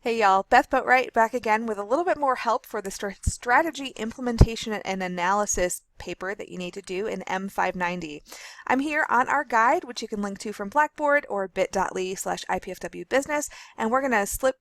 Hey y'all, Beth Boatwright back again with a little bit more help for the strategy implementation and analysis paper that you need to do in M590. I'm here on our guide, which you can link to from Blackboard or bit.ly/IPFWbusiness, and we're going to slip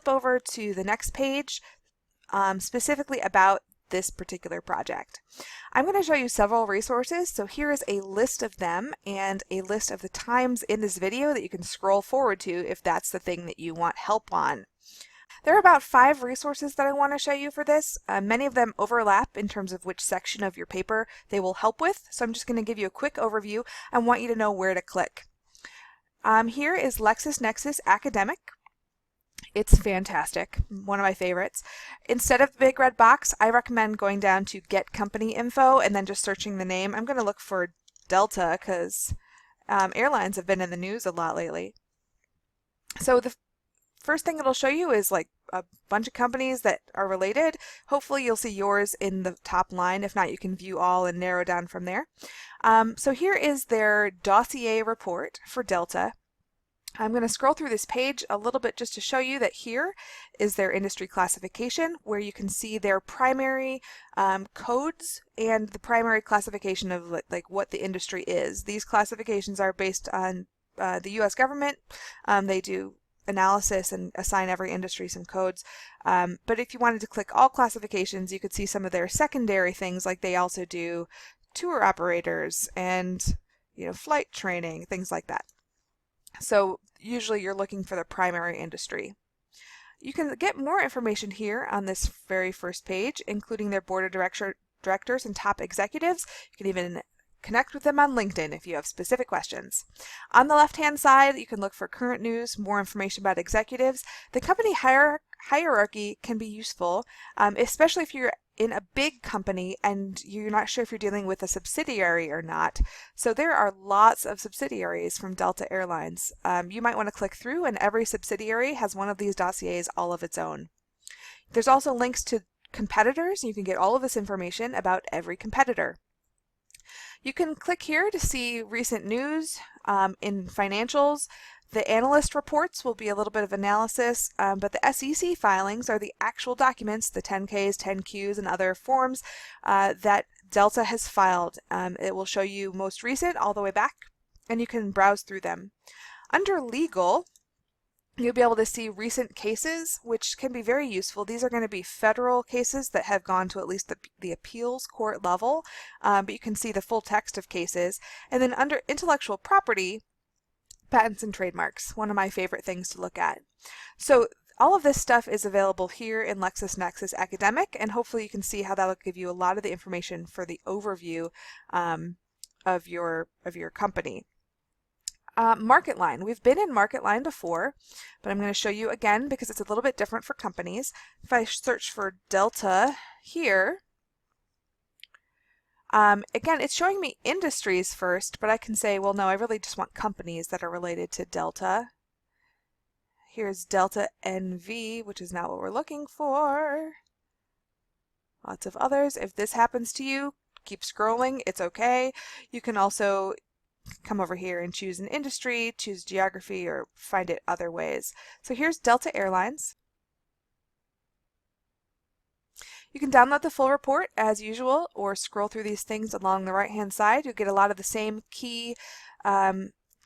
over to the next page specifically about this particular project. I'm going to show you several resources, so here is a list of them and a list of the times in this video that you can scroll forward to if that's the thing that you want help on. There are about 5 resources that I want to show you for this. Many of them overlap in terms of which section of your paper they will help with, so I'm just going to give you a quick overview and want you to know where to click. Here is LexisNexis Academic. It's fantastic, one of my favorites. Instead of the big red box, I recommend going down to Get Company Info and then just searching the name. I'm going to look for Delta because airlines have been in the news a lot lately. So the first thing it'll show you is like a bunch of companies that are related. Hopefully you'll see yours in the top line. If not, you can view all and narrow down from there. So here is their Dossier Report for Delta. I'm going to scroll through this page a little bit just to show you that here is their industry classification, where you can see their primary codes and the primary classification of like what the industry is. These classifications are based on the U.S. government. They do analysis and assign every industry some codes. But if you wanted to click all classifications, you could see some of their secondary things, like they also do tour operators and flight training, things like that. So usually you're looking for the primary industry. You can get more information here on this very first page, including their board of directors and top executives. You can even connect with them on LinkedIn if you have specific questions. On the left-hand side, you can look for current news, more information about executives. The company hierarchy can be useful, especially if you're in a big company and you're not sure if you're dealing with a subsidiary or not. So there are lots of subsidiaries from Delta Airlines. You might want to click through, and every subsidiary has one of these dossiers all of its own. There's also links to competitors. You can get all of this information about every competitor. You can click here to see recent news in financials. The analyst reports will be a little bit of analysis, but the SEC filings are the actual documents, the 10Ks, 10Qs, and other forms that Delta has filed. It will show you most recent all the way back, and you can browse through them. Under legal, you'll be able to see recent cases, which can be very useful. These are going to be federal cases that have gone to at least the appeals court level, but you can see the full text of cases. And then under intellectual property, patents and trademarks, one of my favorite things to look at. So all of this stuff is available here in LexisNexis Academic, and hopefully you can see how that will give you a lot of the information for the overview of your company. MarketLine. We've been in MarketLine before, but I'm going to show you again because it's a little bit different for companies. If I search for Delta here, again, it's showing me industries first, but I can say, well, no, I really just want companies that are related to Delta. Here's Delta NV, which is not what we're looking for. Lots of others. If this happens to you, keep scrolling. It's okay. You can also come over here and choose an industry, choose geography, or find it other ways. So here's Delta Airlines. You can download the full report as usual, or scroll through these things along the right-hand side. You'll get a lot of the same key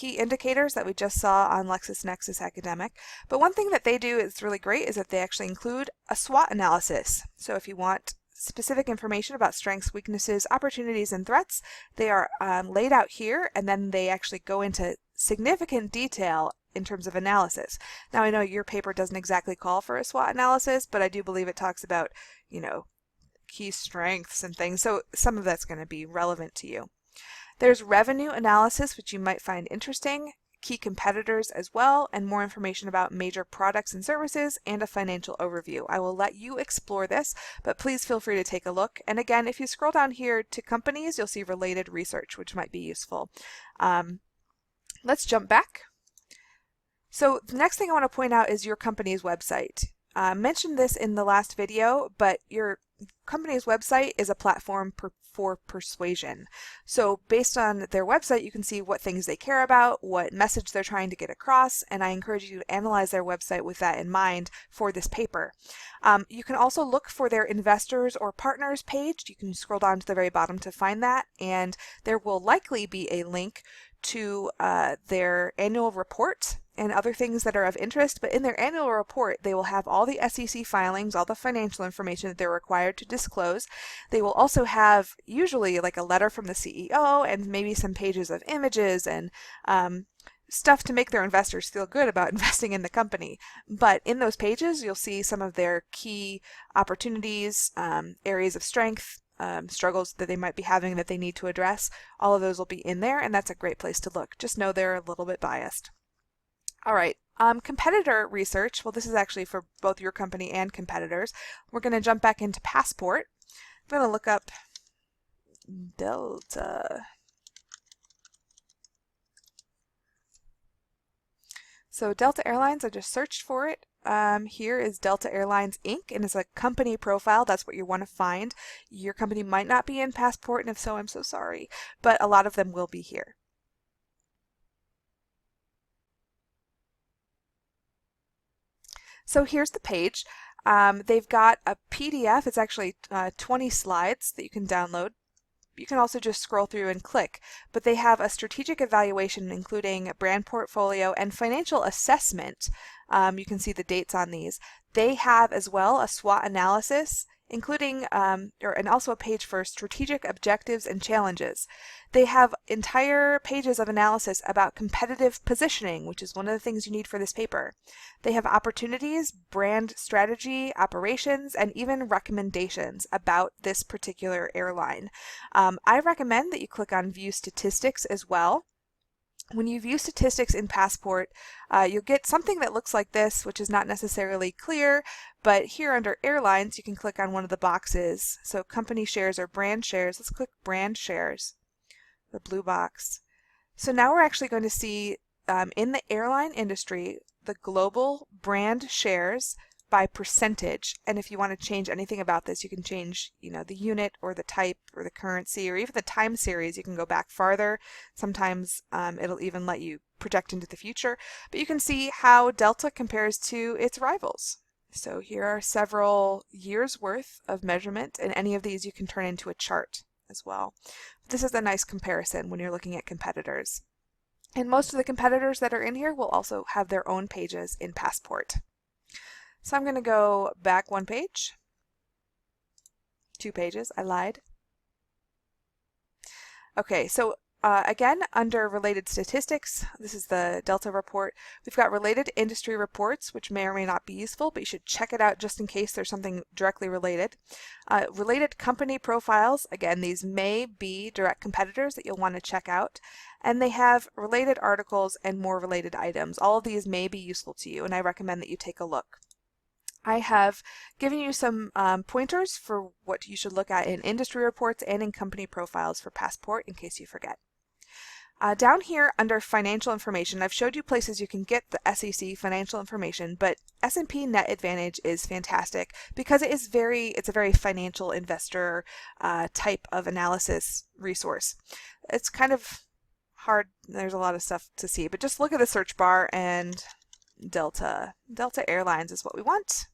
indicators that we just saw on LexisNexis Academic. But one thing that they do is really great is that they actually include a SWOT analysis. So if you want specific information about strengths, weaknesses, opportunities, and threats, they are laid out here, and then they actually go into significant detail in terms of analysis. Now, I know your paper doesn't exactly call for a SWOT analysis, but I do believe it talks about, key strengths and things, so some of that's going to be relevant to you. There's revenue analysis, which you might find interesting, key competitors as well, and more information about major products and services, and a financial overview. I will let you explore this, but please feel free to take a look. And again, if you scroll down here to companies, you'll see related research, which might be useful. Let's jump back. So the next thing I want to point out is your company's website. I mentioned this in the last video, but company's website is a platform for persuasion. So based on their website, you can see what things they care about, what message they're trying to get across, and I encourage you to analyze their website with that in mind for this paper. You can also look for their investors or partners page. You can scroll down to the very bottom to find that, and there will likely be a link to their annual report and other things that are of interest, but in their annual report they will have all the SEC filings, all the financial information that they're required to disclose. They will also have usually like a letter from the CEO and maybe some pages of images and stuff to make their investors feel good about investing in the company. But in those pages you'll see some of their key opportunities, areas of strength, struggles that they might be having that they need to address. All of those will be in there, and that's a great place to look. Just know they're a little bit biased. All right, competitor research. Well, this is actually for both your company and competitors. We're going to jump back into Passport. I'm going to look up Delta. So Delta Airlines, I just searched for it. Here is Delta Airlines Inc. and it's a company profile. That's what you want to find. Your company might not be in Passport, and if so, I'm so sorry, but a lot of them will be here. So here's the page. They've got a PDF. It's actually 20 slides that you can download. You can also just scroll through and click, but they have a strategic evaluation including brand portfolio and financial assessment. You can see the dates on these. They have as well a SWOT analysis, including and also a page for strategic objectives and challenges. They have entire pages of analysis about competitive positioning, which is one of the things you need for this paper. They have opportunities, brand strategy, operations, and even recommendations about this particular airline. I recommend that you click on View Statistics as well. When you view statistics in Passport, you'll get something that looks like this, which is not necessarily clear, but here under Airlines, you can click on one of the boxes. So company shares or brand shares. Let's click brand shares, the blue box. So now we're actually going to see in the airline industry, the global brand shares by percentage. And if you want to change anything about this, you can change, the unit or the type or the currency or even the time series. You can go back farther. Sometimes it'll even let you project into the future. But you can see how Delta compares to its rivals. So here are several years worth of measurement, and any of these you can turn into a chart as well. This is a nice comparison when you're looking at competitors. And most of the competitors that are in here will also have their own pages in Passport. So I'm going to go back one page, 2 pages, I lied. Okay, so again, under related statistics, this is the Delta report. We've got related industry reports, which may or may not be useful, but you should check it out just in case there's something directly related. Related company profiles, again, these may be direct competitors that you'll want to check out. And they have related articles and more related items. All of these may be useful to you, and I recommend that you take a look. I have given you some pointers for what you should look at in industry reports and in company profiles for Passport in case you forget. Down here under financial information, I've showed you places you can get the SEC financial information, but S&P Net Advantage is fantastic because it's a very financial investor type of analysis resource. It's kind of hard, there's a lot of stuff to see, but just look at the search bar and Delta Airlines is what we want.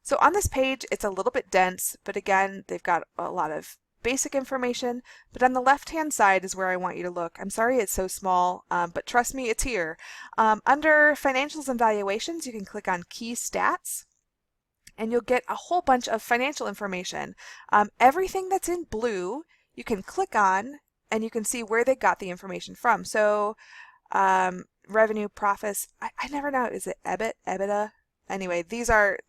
So on this page, it's a little bit dense, but again, they've got a lot of basic information, but on the left-hand side is where I want you to look. I'm sorry it's so small, but trust me, it's here. Under Financials and Valuations, you can click on Key Stats, and you'll get a whole bunch of financial information. Everything that's in blue, you can click on, and you can see where they got the information from. So, revenue, profits, I never know, is it EBIT, EBITDA? Anyway, these are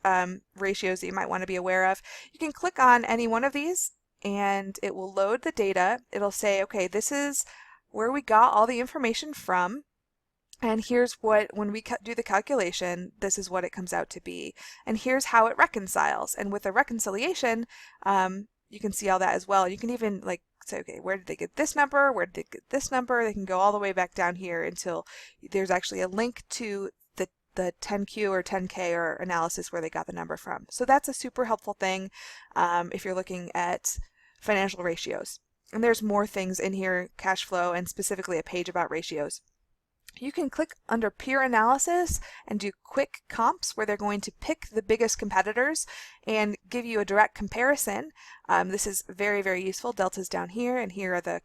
ratios that you might want to be aware of. You can click on any one of these and it will load the data. It'll say, okay, this is where we got all the information from, and here's what, when we do the calculation, this is what it comes out to be. And here's how it reconciles. And with a reconciliation, you can see all that as well. You can even say, okay, where did they get this number? Where did they get this number? They can go all the way back down here until there's actually a link to the 10Q or 10K or analysis where they got the number from. So that's a super helpful thing if you're looking at financial ratios. And there's more things in here, cash flow, and specifically a page about ratios. You can click under peer analysis and do quick comps where they're going to pick the biggest competitors and give you a direct comparison. This is very, very useful. Delta's down here, and here are the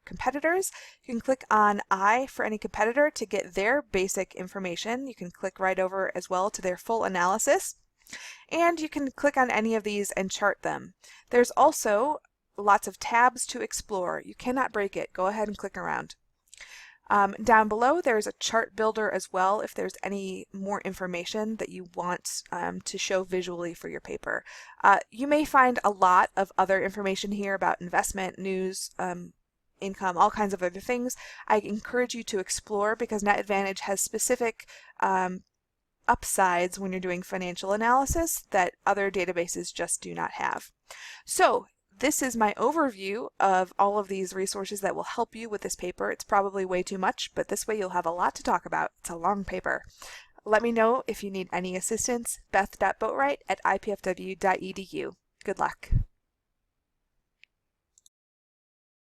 competitors. You can click on I for any competitor to get their basic information. You can click right over as well to their full analysis. And you can click on any of these and chart them. There's also lots of tabs to explore. You cannot break it. Go ahead and click around. Down below there's a chart builder as well if there's any more information that you want to show visually for your paper. You may find a lot of other information here about investment, news, income, all kinds of other things. I encourage you to explore because NetAdvantage has specific upsides when you're doing financial analysis that other databases just do not have. So this is my overview of all of these resources that will help you with this paper. It's probably way too much, but this way you'll have a lot to talk about. It's a long paper. Let me know if you need any assistance. Beth.boatwright@ipfw.edu. Good luck.